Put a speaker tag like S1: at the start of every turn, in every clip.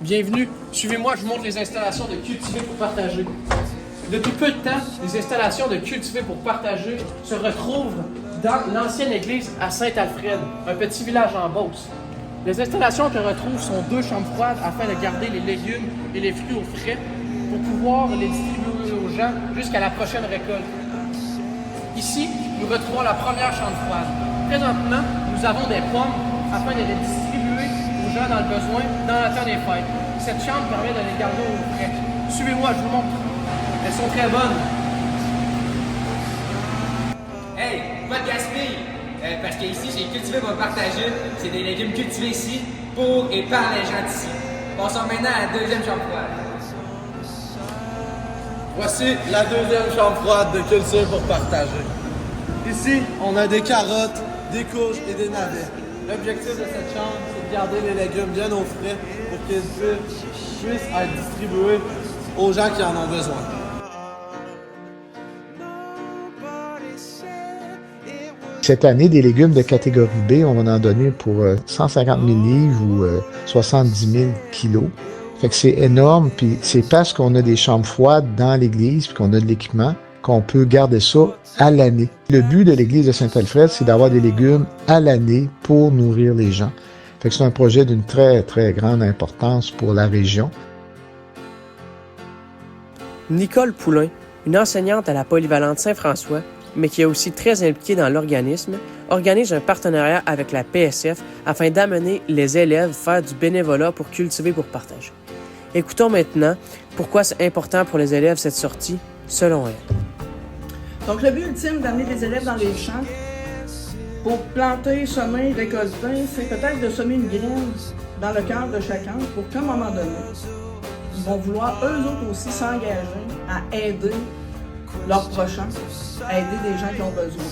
S1: Bienvenue, suivez-moi, je vous montre les installations de Cultiver pour partager. Depuis peu de temps, les installations de Cultiver pour partager se retrouvent dans l'ancienne église à Saint-Alfred, un petit village en Beauce. Les installations qu'on retrouve sont 2 chambres froides afin de garder les légumes et les fruits au frais pour pouvoir les distribuer aux gens jusqu'à la prochaine récolte. Ici, nous retrouvons la première chambre froide. Présentement, nous avons des pommes afin de les distribuer aux gens dans le besoin dans le temps des fêtes. Cette chambre permet de les garder au frais. Suivez-moi, je vous montre. Elles sont très bonnes.
S2: Hey, pas de gaspille! Parce qu'ici, j'ai Cultivé pour partager. C'est des légumes cultivés ici pour et par les gens d'ici. Passons maintenant à la deuxième chambre froide.
S3: Voici la deuxième chambre froide de Cultiver pour partager. Ici, on a des carottes, des courges et des navets. L'objectif de cette chambre, c'est de garder les légumes bien au frais pour qu'ils puissent être distribués aux gens qui en ont besoin.
S4: Cette année, des légumes de catégorie B, on va en donner pour 150 000 livres ou 70 000 kilos. Fait que c'est énorme, puis c'est parce qu'on a des chambres froides dans l'église, puis qu'on a de l'équipement, qu'on peut garder ça à l'année. Le but de l'église de Saint-Alfred, c'est d'avoir des légumes à l'année pour nourrir les gens. Fait que c'est un projet d'une très, très grande importance pour la région.
S5: Nicole Poulain, une enseignante à la Polyvalente Saint-François, mais qui est aussi très impliquée dans l'organisme, organise un partenariat avec la PSF afin d'amener les élèves faire du bénévolat pour Cultiver pour partager. Écoutons maintenant pourquoi c'est important pour les élèves cette sortie, selon elle.
S6: Donc, le but ultime d'amener les élèves dans les champs pour planter, semer, récolter, c'est peut-être de semer une graine dans le cœur de chacun pour qu'à un moment donné, ils vont vouloir eux autres aussi s'engager à aider leurs prochains, à aider des gens qui ont besoin.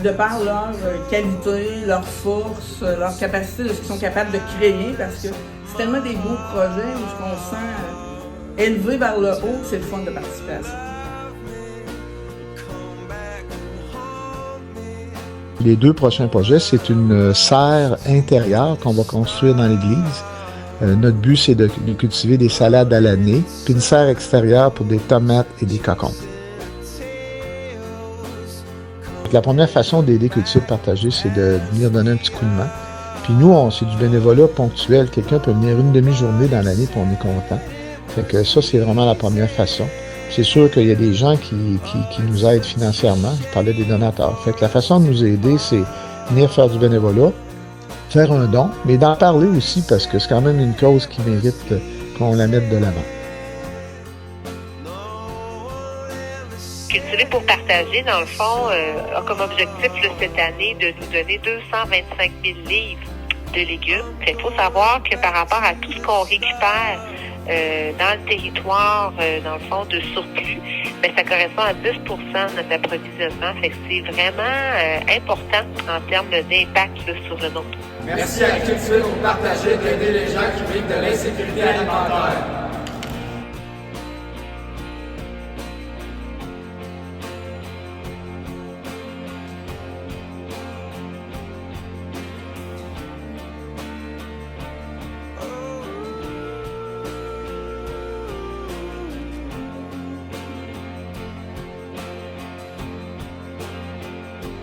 S6: De par leur qualité, leur force, leur capacité de ce qu'ils sont capables de créer, parce que c'est tellement des beaux projets où on se sent élevé vers le haut, c'est le fun de participer à ça.
S4: Les 2 prochains projets, c'est une serre intérieure qu'on va construire dans l'église. Notre but, c'est de cultiver des salades à l'année, puis une serre extérieure pour des tomates et des cocons. La première façon d'aider Cultiver partager, c'est de venir donner un petit coup de main. Puis nous, c'est du bénévolat ponctuel. Quelqu'un peut venir une demi-journée dans l'année, puis on est content. Fait que ça, c'est vraiment la première façon. C'est sûr qu'il y a des gens qui nous aident financièrement. Je parlais des donateurs. Fait que la façon de nous aider, c'est venir faire du bénévolat, faire un don, mais d'en parler aussi parce que c'est quand même une cause qui mérite qu'on la mette de l'avant.
S7: Cultiver pour partager, dans le fond, a comme objectif cette année de nous donner 225 000 livres de légumes. Il faut savoir que par rapport à tout ce qu'on récupère dans le territoire, dans le fond, de surplus, bien, ça correspond à 10 de notre approvisionnement. Fait que c'est vraiment important en termes d'impact sur le nôtre.
S2: Merci à Cultivé pour partager d'aider les gens qui vivent de l'insécurité alimentaire.